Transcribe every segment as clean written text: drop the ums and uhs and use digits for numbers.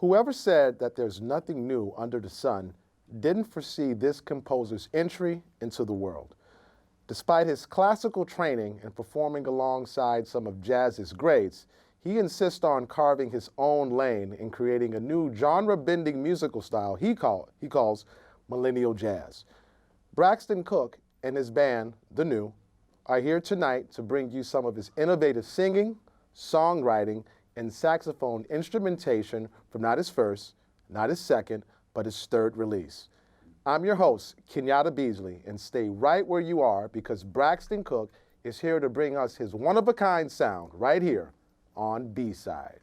Whoever said that there's nothing new under the sun didn't foresee this composer's entry into the world. Despite his classical training and performing alongside some of jazz's greats, he insists on carving his own lane and creating a new genre-bending musical style he calls millennial jazz. Braxton Cook and his band, The N.E.W, are here tonight to bring you some of his innovative singing, songwriting, and saxophone instrumentation from not his first, not his second, but his third release. I'm your host, Kenyatta Beasley, and stay right where you are because Braxton Cook is here to bring us his one-of-a-kind sound right here on B-Side.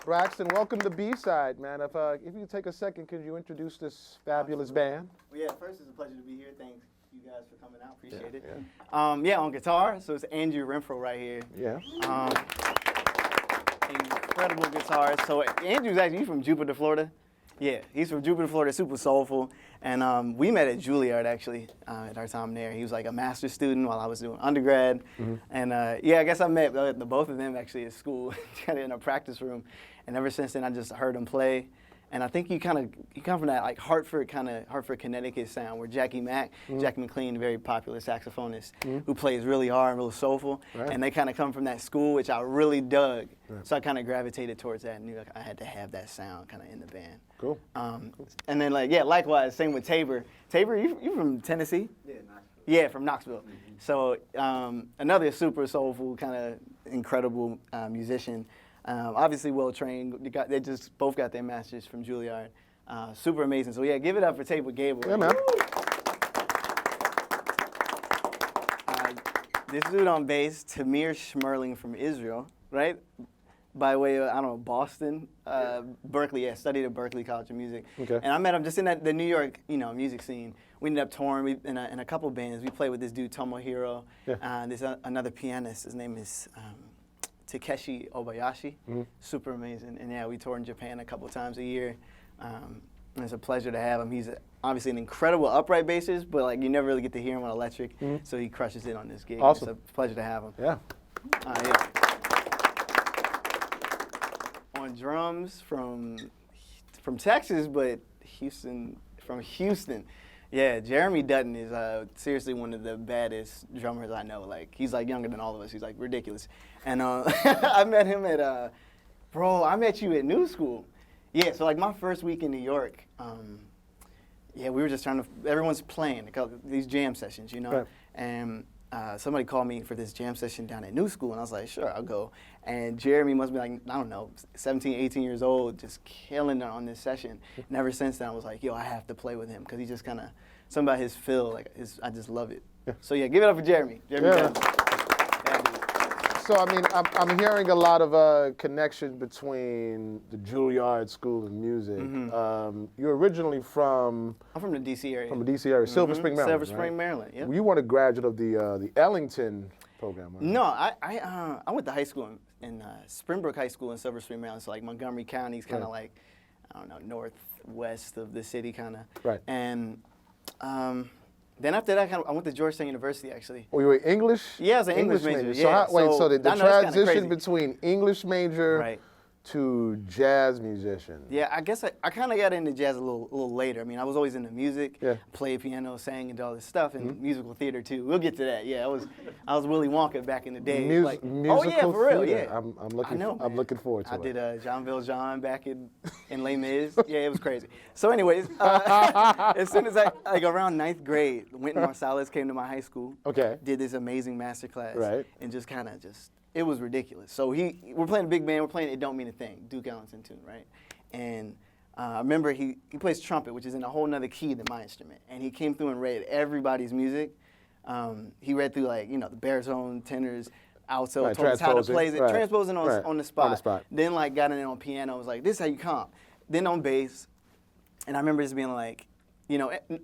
Braxton, welcome to B-Side, man. If you take a second, could you introduce this fabulous band? Well, yeah, first, it's a pleasure to be here. Thanks you guys for coming out. Appreciate it. Yeah. On guitar, so it's Andrew Renfro right here. Yeah. Incredible guitarist. So Andrew's actually from Jupiter, Florida. Yeah, he's from Jupiter, Florida, super soulful. And we met at Juilliard, actually, at our time there. He was like a master's student while I was doing undergrad. Mm-hmm. And yeah, I guess I met the both of them actually at school, kind of in a practice room. And ever since then, I just heard him play. And I think you come from that like Hartford, Connecticut sound, where Jackie McLean, very popular saxophonist, who plays really hard and really soulful. Right. And they kind of come from that school, which I really dug. Right. So I kind of gravitated towards that and knew I had to have that sound kind of in the band. Cool. And then likewise, same with Tabor. Tabor, you from Tennessee? Yeah, Knoxville. Yeah, from Knoxville. Mm-hmm. So another super soulful, kind of incredible musician. Obviously well-trained. They just both got their masters from Juilliard. Super amazing. So yeah, give it up for Tabor Gable. Yeah, man. This dude on bass, Tamir Schmerling from Israel, right? By way of, Boston, Berkeley. Yeah, studied at Berkeley College of Music. Okay. And I met him just in the New York, music scene. We ended up touring in a couple bands. We played with this dude, Tomohiro. Yeah. There's another pianist. His name is Takeshi Obayashi, super amazing. And yeah, we tour in Japan a couple times a year. And it's a pleasure to have him. He's obviously an incredible upright bassist, but you never really get to hear him on electric, so he crushes it on this gig. Awesome. It's a pleasure to have him. Yeah. Yeah. on drums from Texas, but from Houston. Yeah, Jeremy Dutton is seriously one of the baddest drummers I know. Like, he's like younger than all of us. He's like ridiculous. And I met him at, I met you at New School. Yeah, so like my first week in New York, we were just everyone's playing these jam sessions, you know? Right. And somebody called me for this jam session down at New School, and I was like, sure, I'll go. And Jeremy must be like, I don't know, 17, 18 years old, just killing it on this session. And ever since then, I was like, yo, I have to play with him, because he's just kind of, something about his feel, I just love it. Yeah. So yeah, give it up for Jeremy. Yeah. So, I mean, I'm hearing a lot of connection between the Juilliard School of Music. Mm-hmm. You're originally from? I'm from the D.C. area. From the D.C. area, Silver Spring, Maryland. Silver Spring, Maryland. Yeah. You weren't a graduate of the Ellington program, right? No, I went to high school in Springbrook High School in Silver Spring, Maryland. So like Montgomery County's kind of like, I don't know, northwest of the city, kind of. Right. And then after that, I went to Georgetown University, actually. Oh, you were English? Yeah, I was an English major. Yeah. So the I know that's kinda transition crazy. between English major Right. to jazz musician. Yeah, I guess I kind of got into jazz a little later. I mean, I was always into music, Yeah. played piano, sang, and all this stuff, and musical theater too. We'll get to that. Yeah, I was Willy Wonka back in the day. Musical oh yeah, for real. theater. Yeah, I'm looking forward to it. I did Jean Valjean back in Les Mis. Yeah, it was crazy. So, anyways, as soon as around 9th grade, Wynton Marsalis came to my high school. Okay. Did this amazing master class. Right. And just kind of it was ridiculous. So we're playing a big band. We're playing It Don't Mean a Thing, Duke Ellington tune, right? And I remember he plays trumpet, which is in a whole nother key than my instrument. And he came through and read everybody's music. He read through the baritone, tenors, alto, Right, told us how to play it, right, transposing on the spot. On the spot. Then got in on piano, was like, this is how you comp. Then on bass, and I remember just being like,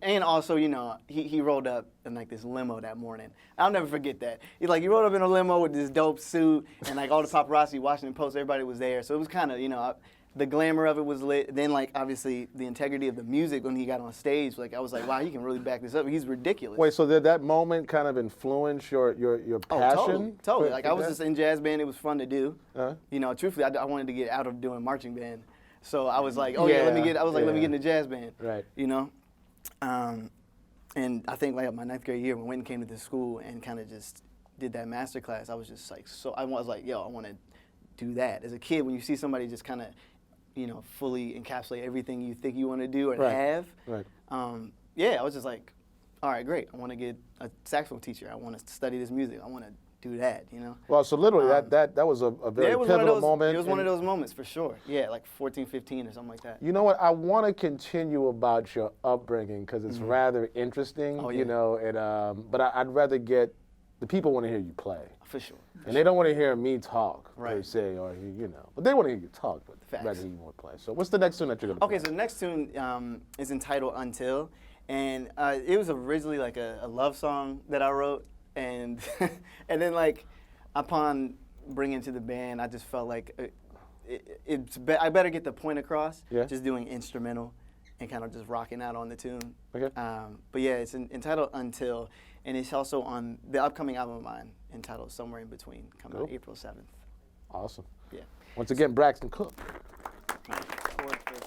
and also, he rolled up in this limo that morning. I'll never forget that. He rolled up in a limo with this dope suit, and all the paparazzi, Washington Post, everybody was there. So it was kind of, the glamour of it was lit. Then obviously the integrity of the music when he got on stage, I was like, wow, he can really back this up. He's ridiculous. Wait, so did that moment kind of influence your passion? Oh, totally. for I was jazz? just in jazz band. It was fun to do. Uh-huh. Truthfully, I wanted to get out of doing marching band. So I was like, let me get in the jazz band. Right. And I think my 9th grade year when Wynton came to the school and kind of just did that master class, I was just I was like, yo, I want to do that. As a kid, when you see somebody just kind of, fully encapsulate everything you think you want to do or have, Right. I was just like, all right, great. I want to get a saxophone teacher. I want to study this music. I want to do that, Well, so literally that was a very pivotal moment. It was one of those moments for sure. Yeah, 14, 15 or something like that. You know what? I want to continue about your upbringing because it's rather interesting. Oh, yeah. But I'd rather get the people want to hear you play. For sure. And they don't want to hear me talk per Right. se, or but they want to hear you talk, but Facts. rather hear you more play. So what's the next tune that you're gonna play? Okay, so the next tune is entitled Until, and it was originally a love song that I wrote, and and then upon bringing it to the band, I just felt like I better get the point across. Yeah. Just doing instrumental and kind of just rocking out on the tune. Okay. But yeah, it's entitled Until, and it's also on the upcoming album of mine entitled Somewhere in Between, coming out Cool. April 7th. Awesome. Yeah. Once again, Braxton Cook. Chord first.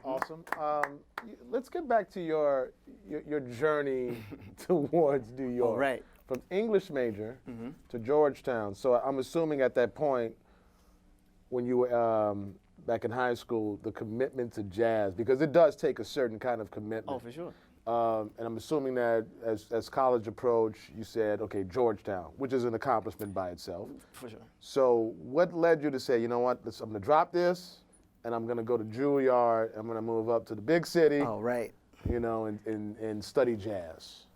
Awesome. Let's get back to your journey towards New York. All right. From English major to Georgetown. So I'm assuming at that point, when you were back in high school, the commitment to jazz, because it does take a certain kind of commitment. Oh, for sure. And I'm assuming that as college approached, you said, okay, Georgetown, which is an accomplishment by itself. For sure. So what led you to say, you know what, I'm going to drop this, and I'm going to go to Juilliard, I'm going to move up to the big city, Oh, right. you know, and study jazz?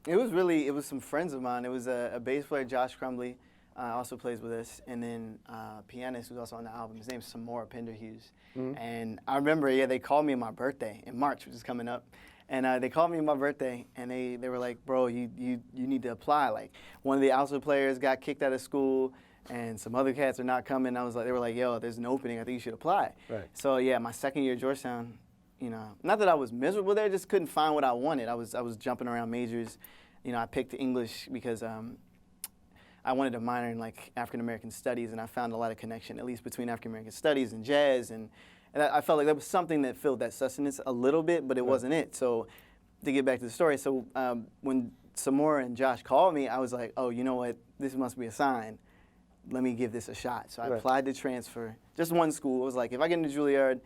It was some friends of mine. It was a bass player, Josh Crumbley, also plays with us, and then a pianist who's also on the album. His name's Samora Penderhughes. And I remember, they called me on my birthday in March, which is coming up. And they called me on my birthday, and they were like, bro, you need to apply. Like, one of the Alto players got kicked out of school, and some other cats are not coming. They were like, yo, there's an opening. I think you should apply. Right. So, yeah, my second year at Georgetown, you know, not that I was miserable there, just couldn't find what I wanted. I was jumping around majors. You know, I picked English because I wanted to minor in, like, African American studies, and I found a lot of connection, at least between African American studies and jazz, and I felt like there was something that filled that sustenance a little bit, but it wasn't it. So to get back to the story, so when Samora and Josh called me, I was like, oh, you know what? This must be a sign. Let me give this a shot. So I applied to transfer, just one school. I was like, if I get into Juilliard,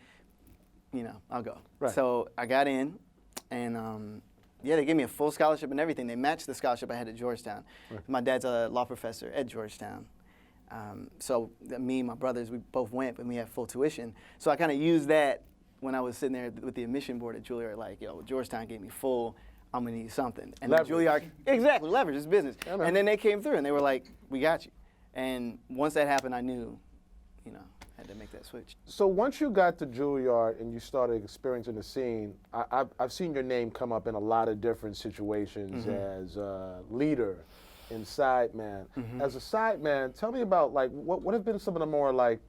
you know, I'll go. Right. So I got in, and they gave me a full scholarship and everything. They matched the scholarship I had at Georgetown. Right. My dad's a law professor at Georgetown. So me and my brothers, we both went, but we had full tuition. So I kind of used that when I was sitting there with the admission board at Juilliard, like, yo, Georgetown gave me full, I'm gonna need something. And then Juilliard, exactly, leverage, it's business. Yeah, and then they came through and they were like, we got you. And once that happened, I knew, you know, I had to make that switch. So once you got to Juilliard and you started experiencing the scene, I've seen your name come up in a lot of different situations as leader and sideman. As a sideman, tell me about, like, what have been some of the more, like,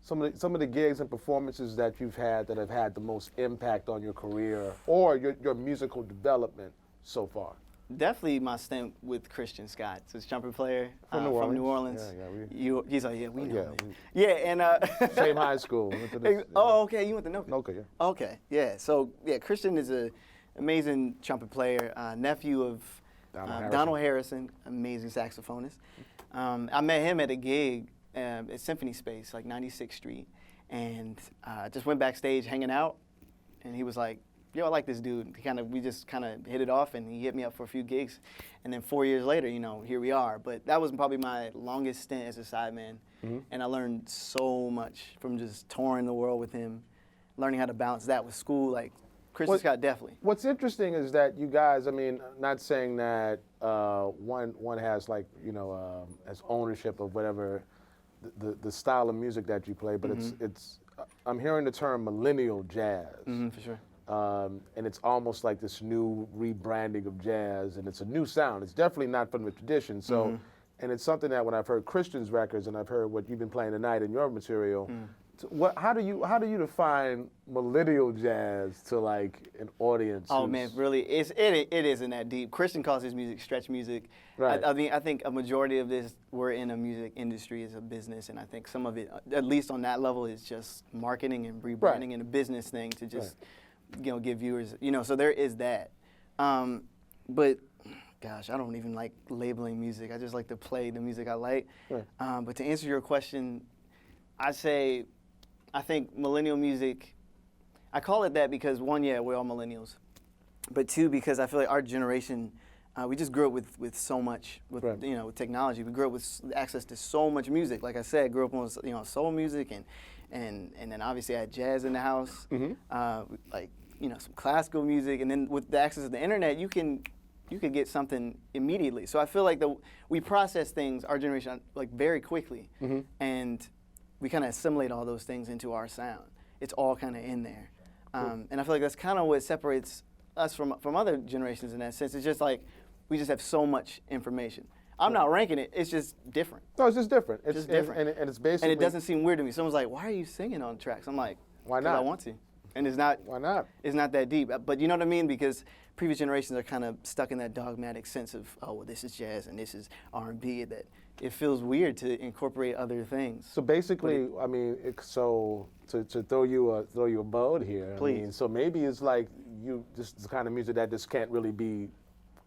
some of the gigs and performances that you've had that have had the most impact on your career or your musical development so far? Definitely my stint with Christian Scott, his trumpet player from New Orleans. He's like, yeah, we know. Yeah, and same high school. Oh, okay, you went to Noka. Noka, yeah. Okay, yeah. So yeah, Christian is an amazing trumpet player, nephew of Donald Harrison, amazing saxophonist. I met him at a gig at Symphony Space, like 96th Street, and just went backstage hanging out, and he was like, yo, I like this dude. We just kind of hit it off, and he hit me up for a few gigs. And then 4 years later, you know, here we are. But that was probably my longest stint as a sideman. And I learned so much from just touring the world with him, learning how to balance that with school. Like, Christian Scott, definitely. What's interesting is that you guys, I mean, not saying that one has, like, you know, has ownership of whatever the style of music that you play, but it's I'm hearing the term millennial jazz. For sure. And it's almost like this new rebranding of jazz, and it's a new sound. It's definitely not from the tradition. So, and it's something that when I've heard Christian's records and I've heard what you've been playing tonight in your material, how do you define millennial jazz to, like, an audience? Oh man, really, it isn't that deep. Christian calls his music stretch music. Right. I mean, I think a majority of this, we're in a music industry as a business, and I think some of it, at least on that level, is just marketing and rebranding and a business thing to just. You know, give viewers, you know, so there is that. But, gosh, I don't even like labeling music. I just like to play the music I like. Right. But to answer your question, I think millennial music, I call it that because, one, yeah, we're all millennials. But two, because I feel like our generation, we just grew up with so much, you know, with technology. We grew up with access to so much music. Like I said, grew up on, you know, soul music and then obviously I had jazz in the house, like, you know, some classical music, and then with the access to the internet, you could get something immediately. So I feel like we process things, our generation, like, very quickly, and we kind of assimilate all those things into our sound. It's all kind of in there, and I feel like that's kind of what separates us from other generations in that sense. It's just like we just have so much information. I'm not ranking it. It's just different. No, it's just different. It's just different. And it's basically. And it doesn't seem weird to me. Someone's like, why are you singing on tracks? I'm like, why not? I want to. And it's not. Why not? It's not that deep. But you know what I mean? Because previous generations are kind of stuck in that dogmatic sense of, oh, well, this is jazz and this is R&B. That it feels weird to incorporate other things. So basically, I mean, to throw you a bone here, Please. I mean, so maybe it's like this is the kind of music that just can't really be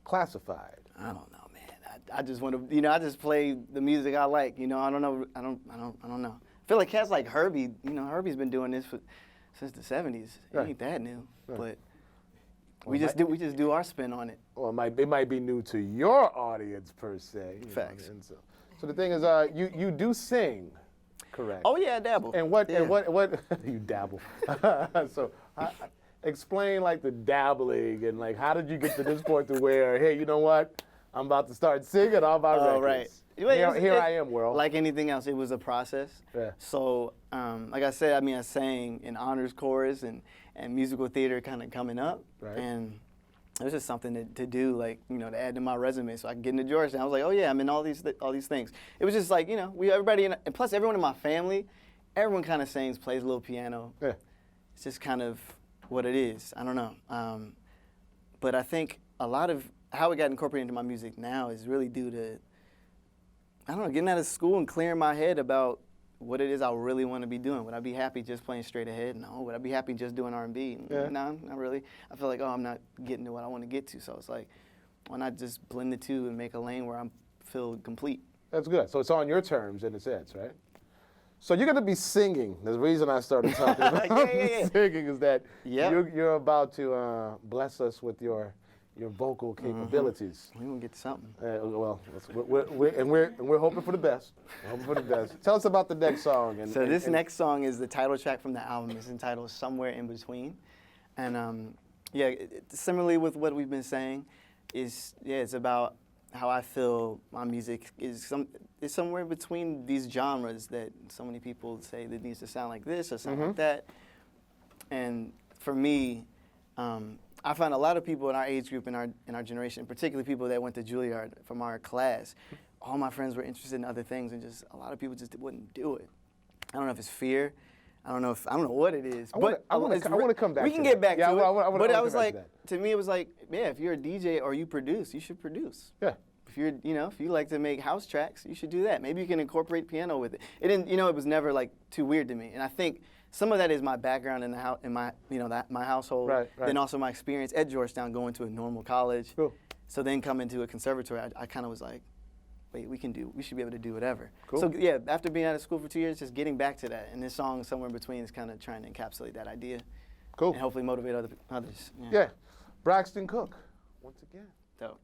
classified. I don't know, man. I just want to, I just play the music I like. I don't know. I don't know. I feel like cats like Herbie. Herbie's been doing this since the '70s. Right. It ain't that new, Right. but Well, we just do our spin on it. Well, it might be new to your audience per se. Facts. And so the thing is, you do sing, correct? Oh yeah, I dabble. And what Yeah. you dabble? So explain like the dabbling and like how did you get to this point to where, hey, you know what? I'm about to start singing all my records. Right. Here I am, world. Like anything else, it was a process. Yeah. So, like I said, I sang in honors chorus and musical theater kind of coming up. Right. And it was just something to do, like, to add to my resume so I could get into Georgetown. I was like, oh yeah, I'm in all these things. It was just like, everybody, and plus everyone in my family, everyone kind of sings, plays a little piano. Yeah. It's just kind of what it is. I don't know. But I think a lot of how it got incorporated into my music now is really due to, I don't know, getting out of school and clearing my head about what it is I really want to be doing. Would I be happy just playing straight ahead? No. Would I be happy just doing R&B? Yeah. No, not really. I feel like, I'm not getting to what I want to get to. So it's like, why not just blend the two and make a lane where I feel complete? That's good. So it's on your terms in a sense, right? So you're going to be singing. The reason I started talking about Yeah. singing is that Yep. you're about to bless us with your vocal capabilities. We're going to get to something. Well, we're hoping for the best. We're hoping for the best. Tell us about the next song. This next song is the title track from the album. It's entitled Somewhere in Between. And similarly with what we've been saying, it's about how I feel my music is somewhere between these genres that so many people say that it needs to sound like this or sound like that. And for me, I find a lot of people in our age group, in our generation, particularly people that went to Juilliard from our class, all my friends were interested in other things, and just a lot of people just wouldn't do it. I don't know if it's fear. I don't know what it is. I want to come back. We can get back to it. But I was like, to to me, it was like, yeah, if you're a DJ or you produce, you should produce. Yeah. If you're, if you like to make house tracks, you should do that. Maybe you can incorporate piano with it. It didn't, it was never like too weird to me. And I think some of that is my background in the house, in my, my household. Right. Then also my experience at Georgetown, going to a normal college. Cool. So then coming to a conservatory, I kind of was like, wait, we should be able to do whatever. Cool. So yeah, after being out of school for 2 years, just getting back to that. And this song, Somewhere in Between, is kind of trying to encapsulate that idea. Cool. And hopefully motivate others. Yeah. Braxton Cook, once again. Dope.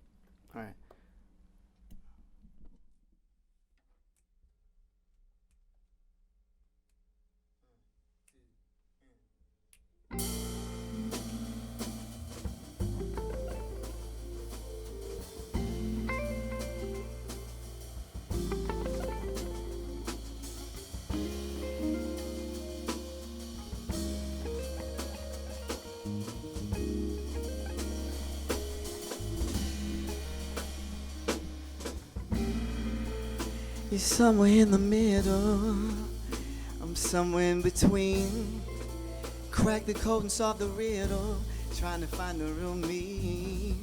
All right. You're somewhere in the middle, I'm somewhere in between. Crack the code and solve the riddle, trying to find the real me.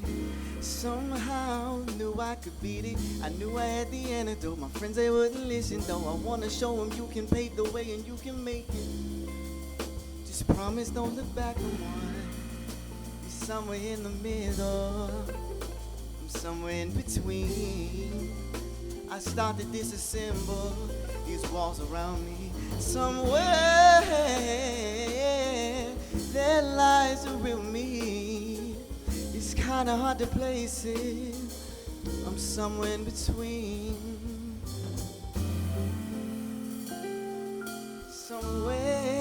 Somehow knew I could beat it, I knew I had the antidote. My friends, they wouldn't listen though. I wanna show them you can pave the way and you can make it. Just promise don't look back on one. You're somewhere in the middle, I'm somewhere in between. I start to disassemble these walls around me. Somewhere there lies a real me. It's kinda hard to place it. I'm somewhere in between. Somewhere.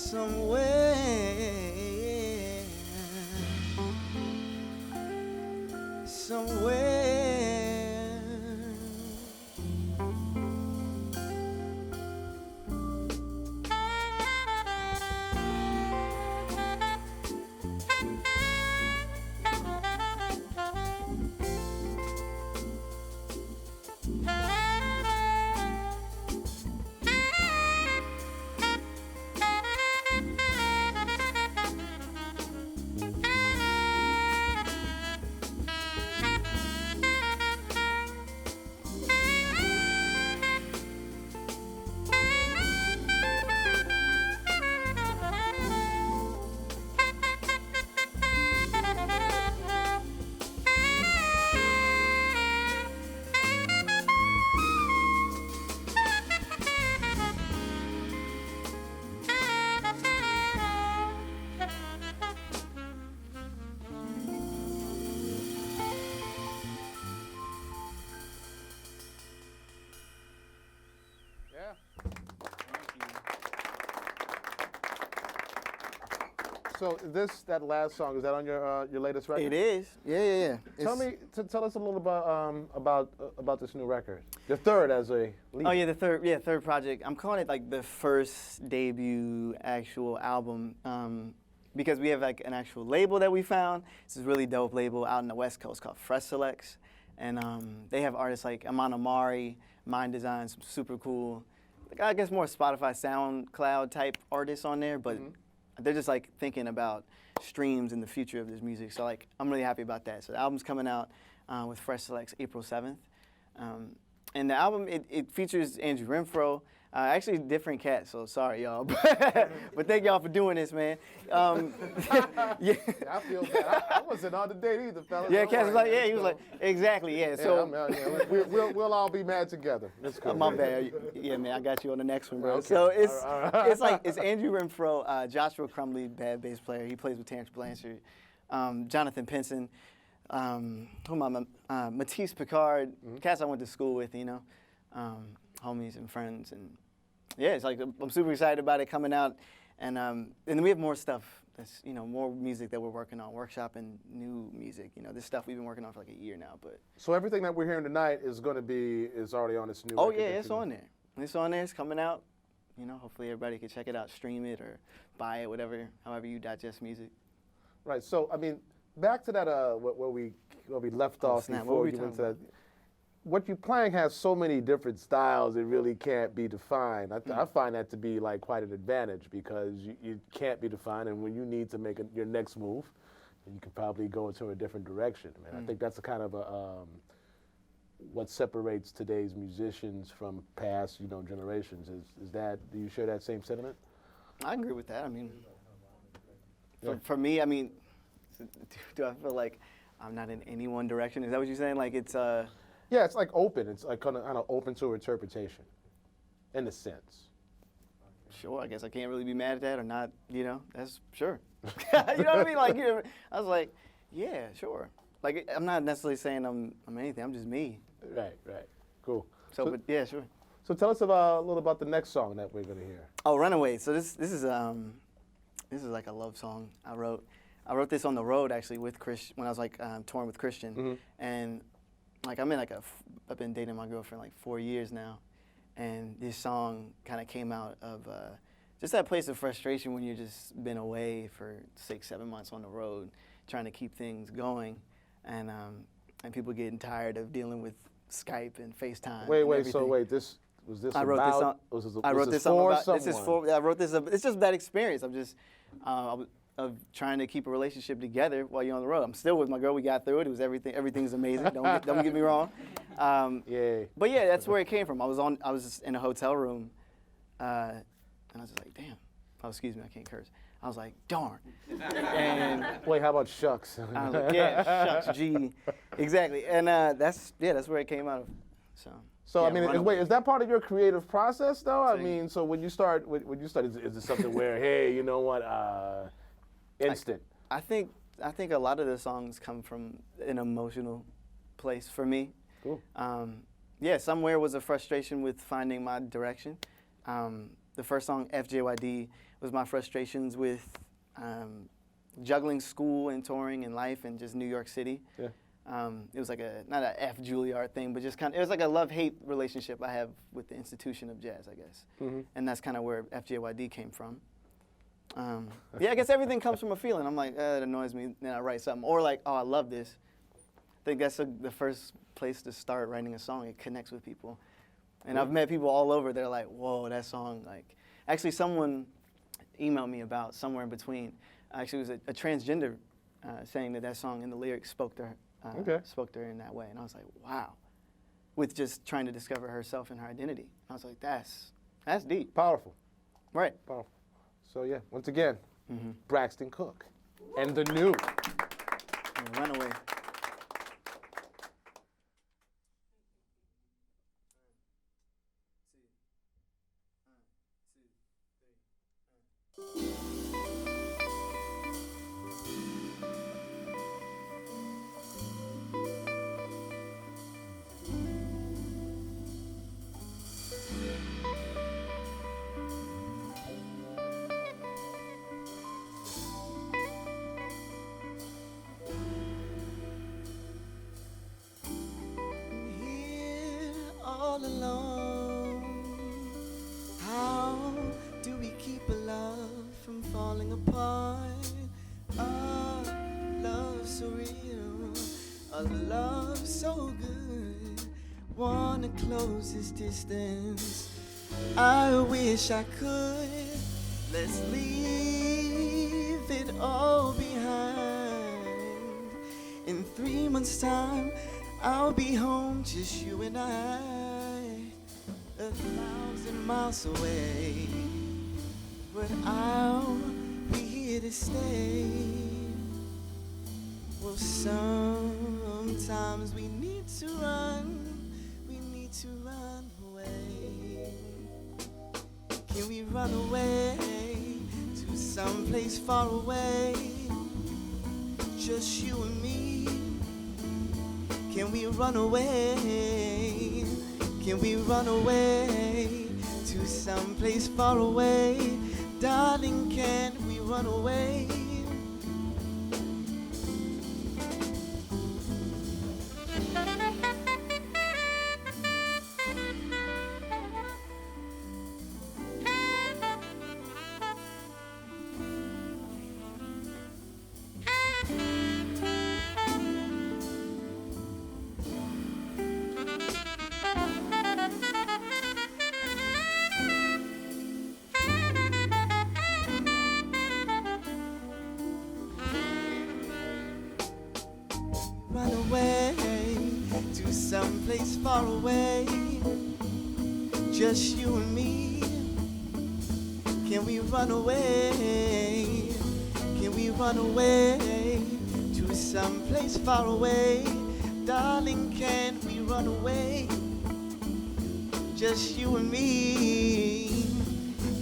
somewhere, somewhere. So that last song, is that on your latest record? It is. Yeah. Tell us a little about this new record. The third as a lead. Oh yeah, the third project. I'm calling it like the first debut actual album because we have like an actual label that we found. It's this really dope label out in the West Coast called Fresh Selects, and they have artists like Aman Amari, Mind Design, some super cool, like, I guess more Spotify SoundCloud type artists on there, but. They're just like thinking about streams in the future of this music. So like I'm really happy about that. So the album's coming out with Fresh Selects April 7th. And the album, it features Andrew Renfro, actually different cat, so sorry y'all. But thank y'all for doing this, man. Yeah. I feel bad. I wasn't on the date either, fellas. Yeah, Cat was like, yeah, he was like, exactly, yeah. So we'll all be mad together. That's cool. My bad. Yeah, man, I got you on the next one, bro. Okay. So it's like it's Andrew Renfro, Joshua Crumley, bad bass player. He plays with Terrence Blanchard, Jonathan Pinson. Matisse Picard, cats I went to school with, you know, homies and friends, and yeah, it's like I'm super excited about it coming out, and then we have more stuff that's, you know, more music that we're working on, workshopping new music, you know, this stuff we've been working on for like a year now, but. So everything that we're hearing tonight is already on this new record? Oh yeah, it's on there. It's on there, it's coming out, you know, hopefully everybody can check it out, stream it or buy it, however you digest music. Right, so I mean, back to that where we left off before you went to that. What you're playing has so many different styles, it really can't be defined. I find that to be like quite an advantage because you can't be defined, and when you need to make your next move, you can probably go into a different direction. I mean, I think that's a kind of what separates today's musicians from past, you know, generations. Is that, do you share that same sentiment? I agree with that. I mean, for me, I mean, do I feel like I'm not in any one direction? Is that what you're saying? Like it's Yeah, it's like open. It's like kind of open to interpretation, in a sense. Sure, I guess I can't really be mad at that or not. You know, that's sure. You know what I mean? Like, you know, I was like, yeah, sure. Like I'm not necessarily saying I'm anything. I'm just me. Right. Cool. So but yeah, sure. So tell us a little about the next song that we're gonna hear. Oh, Runaway. So this is like a love song I wrote. I wrote this on the road actually with Chris when I was like touring with Christian, and like I've been dating my girlfriend like 4 years now, and this song kind of came out of just that place of frustration when you've just been away for 6-7 months on the road, trying to keep things going, and people getting tired of dealing with Skype and FaceTime. Wait. I wrote this song. I wrote this song about. This is for. I wrote this. It's just that experience. I'm just of trying to keep a relationship together while you're on the road. I'm still with my girl. We got through it. It was everything. Everything's amazing. Don't get me wrong. Yeah. But yeah, that's where it came from. I was just in a hotel room, and I was just like, damn. Oh, excuse me. I can't curse. I was like, darn. And wait, how about shucks? I was like, yeah, shucks, gee. Exactly. And that's where it came out of. So yeah, I mean, is that part of your creative process though? I mean, so when you start, is it something where, hey, you know what, instant? I think a lot of the songs come from an emotional place for me. Cool. Yeah, Somewhere was a frustration with finding my direction. The first song, FJYD, was my frustrations with juggling school and touring and life and just New York City. Yeah. It was like not a F Juilliard thing, but just it was like a love-hate relationship I have with the institution of jazz, I guess. Mm-hmm. And that's kind of where FJYD came from. Yeah, I guess everything comes from a feeling. I'm like, it annoys me, then I write something. Or like, oh, I love this. I think that's the first place to start writing a song. It connects with people. And I've met people all over, they're like, whoa, that song, like, actually someone emailed me about Somewhere in Between. Actually, it was a transgender saying that song and the lyrics spoke to her in that way. And I was like, wow. With just trying to discover herself and her identity. I was like, that's deep. Powerful. Right. Powerful. So yeah, once again, Braxton Cook and the new. Runaway. All alone, how do we keep a love from falling apart? A love so real, a love so good. Wanna close this distance, I wish I could. Let's leave it all behind. In 3 months' time, I'll be home, just you and I, 1,000 miles away, but I'll be here to stay. Well, sometimes we need to run away. Can we run away to someplace far away, just you and me? Can we run away? Can we run away to someplace far away? Darling, can we run away? Run away to someplace far away, just you and me. Can we run away? Can we run away to someplace far away? Darling, can we run away? Just you and me.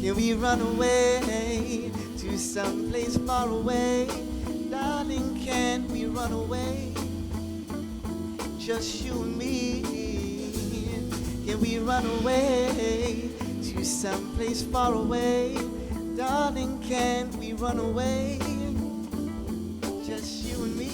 Can we run away to someplace far away? Darling, can we run away? Just you and me. Can we run away to someplace far away? Darling, can we run away? Just you and me.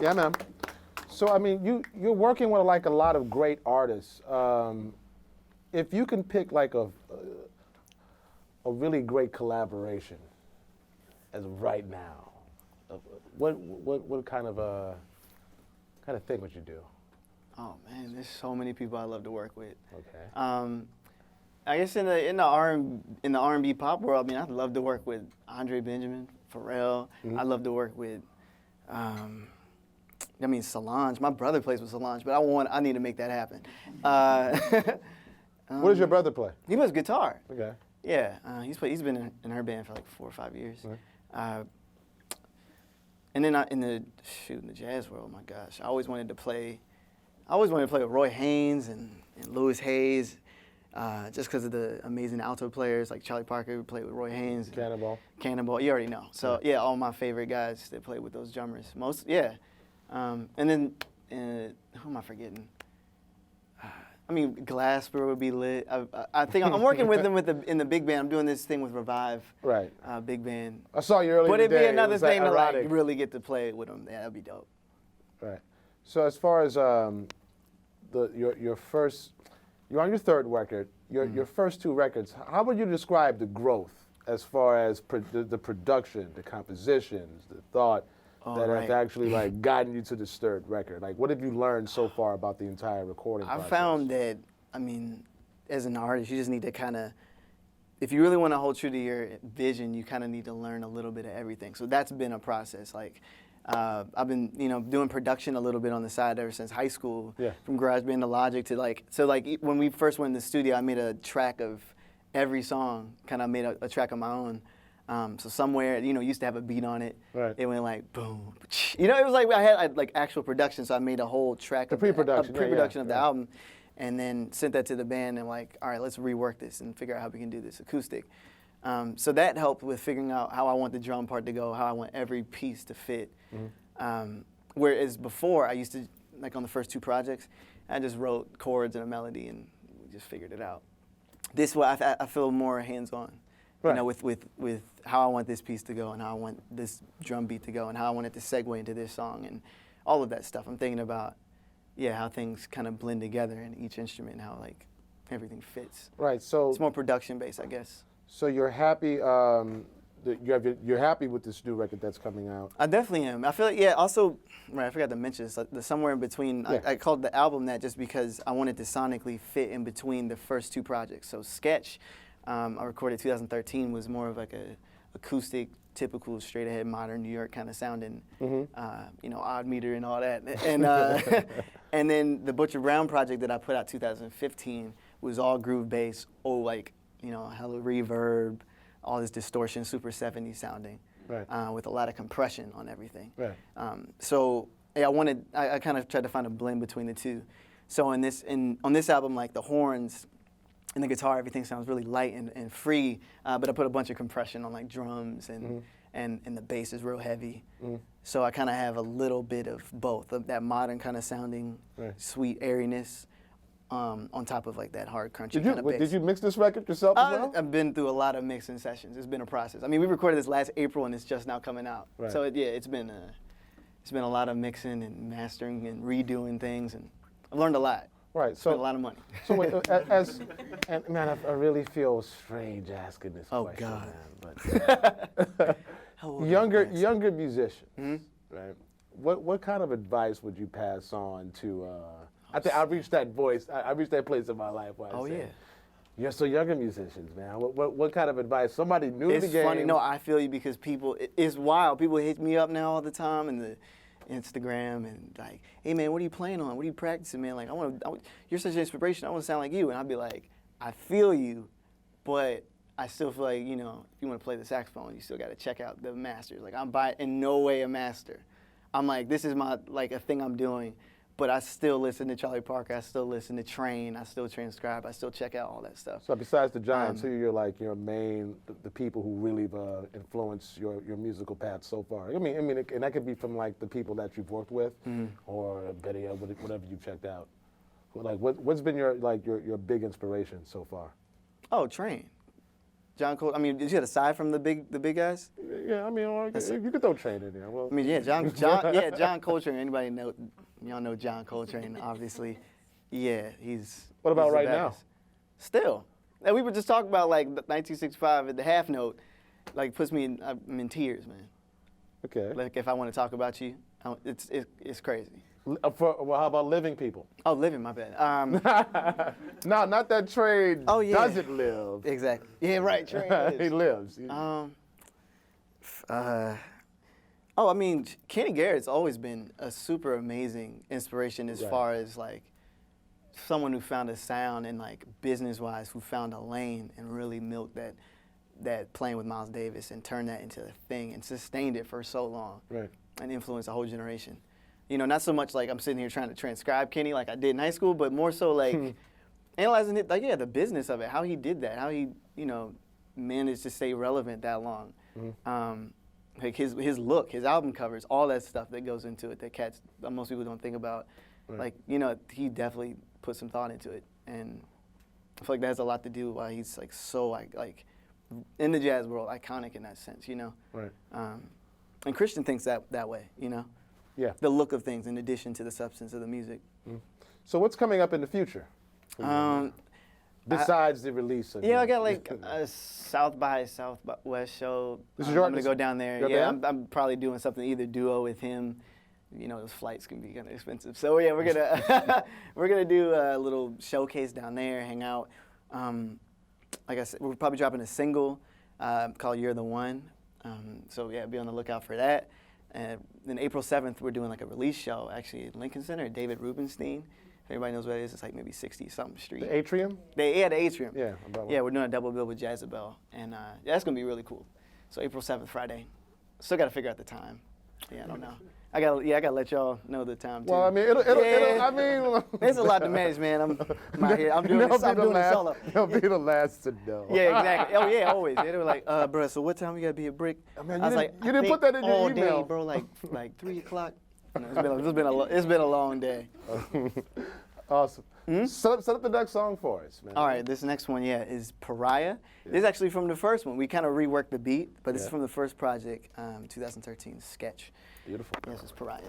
Yeah, man. So, I mean, you're working with like a lot of great artists. If you can pick like a really great collaboration as of right now, what kind of thing would you do? Oh man, there's so many people I love to work with. Okay. I guess in the R&B pop world, I mean, I'd love to work with Andre Benjamin, Pharrell. Mm-hmm. I'd love to work with, Solange. My brother plays with Solange, but I need to make that happen. What does your brother play? He plays guitar. Okay. Yeah, he's been in her band for like 4 or 5 years. Right. And then in the jazz world, my gosh, I always wanted to play with Roy Haynes and Louis Hayes, just because of the amazing alto players like Charlie Parker who played with Roy Haynes. Cannonball, you already know. So yeah, all my favorite guys that play with those drummers. And then who am I forgetting? I mean, Glasper would be lit. I think I'm working with them in the big band. I'm doing this thing with Revive. Right. Big band. I saw you earlier But it'd today. be another thing to like ironic. really get to play with them. Yeah, that'd be dope. Right. So as far as your first, you're on your third record. Your first 2 records. How would you describe the growth as far as the production, the compositions, the thought that have actually like gotten you to this third record? Like, what have you learned so far about the entire recording process? I found that, I mean, as an artist, you just need to kind of, if you really want to hold true to your vision, you kind of need to learn a little bit of everything. So that's been a process. Like, I've been, doing production a little bit on the side ever since high school. Yeah. From GarageBand to Logic to when we first went in the studio, I made a track of every song. Kind of made a track of my own. So somewhere, used to have a beat on it. Right. It went like boom. It was like I had like actual production. So I made a whole track of pre-production of the album, and then sent that to the band and like, all right, let's rework this and figure out how we can do this acoustic. So that helped with figuring out how I want the drum part to go, how I want every piece to fit. Mm-hmm. Whereas before, I used to, like on the first 2 projects, I just wrote chords and a melody and we just figured it out. This way, I feel more hands-on, right. with how I want this piece to go and how I want this drum beat to go and how I want it to segue into this song and all of that stuff. I'm thinking about, how things kind of blend together in each instrument and how like everything fits. Right. So it's more production-based, I guess. So you're happy. You're happy with this new record that's coming out. I definitely am. I feel like, also, right, I forgot to mention this, like the somewhere in between, Yeah. I called the album that just because I wanted to sonically fit in between the first 2 projects. So Sketch, I recorded 2013, was more of like a acoustic, typical, straight ahead, modern New York kind of sounding, odd meter and all that. And and then the Butcher Brown project that I put out 2015 was all groove bass, hella reverb, all this distortion, super 70s sounding, right. With a lot of compression on everything. Right. I kind of tried to find a blend between the 2. So on this album, like the horns and the guitar, everything sounds really light and free, but I put a bunch of compression on like drums and the bass is real heavy. Mm-hmm. So I kind of have a little bit of both, of that modern kind of sounding, sweet airiness, on top of like that hard crunchy kind of bass. Did you mix this record yourself as well? I've been through a lot of mixing sessions. It's been a process. I mean, we recorded this last April and it's just now coming out. Right. So it's been a lot of mixing and mastering and redoing things, and I've learned a lot. Right. Spent a lot of money. So man, I really feel strange asking this question. God. Man, but younger musicians, Mm-hmm. right? What kind of advice would you pass on to? I think I reached that I reached that place in my life where I said, you're so younger musicians, man. What kind of advice? Somebody new to the game. It's funny. No, I feel you because it's wild. People hit me up now all the time in the Instagram and like, hey man, what are you playing on? What are you practicing, man? Like, you're such an inspiration. I want to sound like you. And I'd be like, I feel you, but I still feel like, if you want to play the saxophone, you still got to check out the masters. Like, I'm in no way a master. I'm like, this is a thing I'm doing. But I still listen to Charlie Parker. I still listen to Train. I still transcribe. I still check out all that stuff. So besides the Giants, who you're like your main, the people who really influence your musical path so far? I mean, and that could be from like the people that you've worked with, or better yet, whatever you've checked out. Like, what's been your big inspiration so far? Oh, Train. John Coltrane. I mean, did you aside from the big guys? Yeah, I mean, or you could throw Train in there. Well, I mean, yeah, John Coltrane. Anybody know? Y'all know John Coltrane, obviously. Yeah, he's. What about he's the right now? baddest. Still, and we were just talking about like 1965 at the half note, like puts me I'm in tears, man. okay. Like if I want to talk about you, it's crazy. Well, how about living people? Oh, living, my bad. No, not that Train Oh, yeah. doesn't live. Exactly. Yeah, right. Train He lives. I mean, Kenny Garrett's always been a super amazing inspiration as Right. far as like someone who found a sound and like business-wise who found a lane and really milked that playing with Miles Davis and turned that into a thing and sustained it for so long Right. and influenced a whole generation. You know, not so much like I'm sitting here trying to transcribe Kenny like I did in high school, but more so like analyzing it, like, yeah, the business of it, how he did that, how he, you know, managed to stay relevant that long. Like his look, his album covers, all that stuff that goes into it that most people don't think about. Right. Like, you know, he definitely put some thought into it. And I feel like that has a lot to do with why he's like so like in the jazz world, iconic in that sense, you know? Right. And Christian thinks that way, you know? Yeah. The look of things in addition to the substance of the music. So what's coming up in the future? Besides the release of Yeah, I got like a South by Southwest show. This is I'm your- gonna go down there. your Yeah, band? I'm probably doing something either duo with him. You know, those flights can be kind of expensive. So yeah, we're gonna we're gonna do a little showcase down there, hang out. Like I said, we're probably dropping a single called "You're the One." So yeah, be on the lookout for that. And then April 7th, we're doing like a release show actually at Lincoln Center, David Rubenstein. If everybody knows what it is, it's like maybe 60-something street. The Atrium? The Atrium. Yeah, about Yeah, we're doing a double bill with Jazzabelle, and that's gonna be really cool. So April 7th, Friday. Still gotta figure out the time. Yeah, I don't know. I gotta let y'all know the time too. Well, I mean, it'll I mean, there's a lot to manage, man. I'm out here. I'm doing this solo. They'll be the last to know. Yeah, exactly. Oh yeah, always. They were like, bro, so what time we gotta be at BRIC? Man, I was like, you didn't put that in your all email. day, bro. Like 3 o'clock. You know, it's been a long day. Awesome. Set up the next song for us, man. All right, this next one, is Pariah. This is actually from the first one. We kind of reworked the beat, but this is from the first project, 2013, Sketch. Beautiful. Yes, it's Pariah.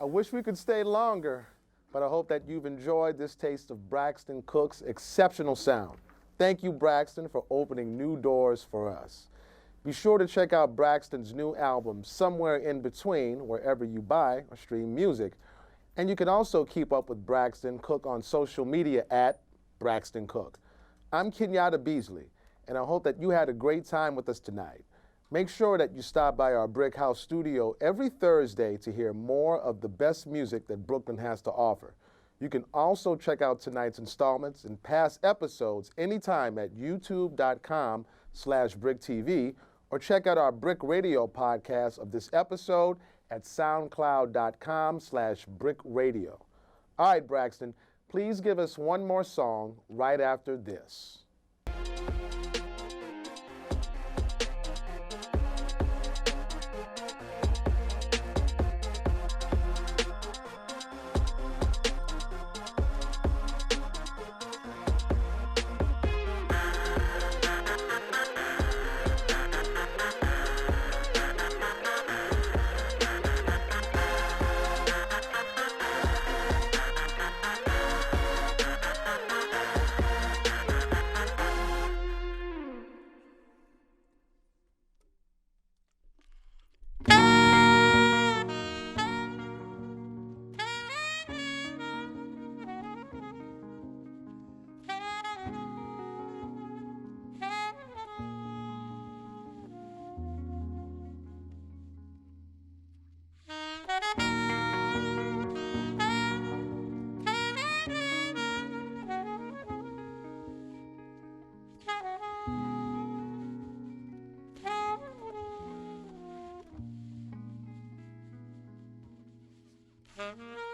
I wish we could stay longer, but I hope that you've enjoyed this taste of Braxton Cook's exceptional sound. Thank you, Braxton, for opening new doors for us. Be sure to check out Braxton's new album, Somewhere in Between, wherever you buy or stream music. And you can also keep up with Braxton Cook on social media at Braxton Cook. I'm Kenyatta Beasley, and I hope that you had a great time with us tonight. Make sure that you stop by our BRIC House studio every Thursday to hear more of the best music that Brooklyn has to offer. You can also check out tonight's installments and past episodes anytime at youtube.com/BRICTV, or check out our BRIC Radio podcast of this episode at soundcloud.com/BRICradio. All right, Braxton, please give us one more song right after this. Mm-hmm.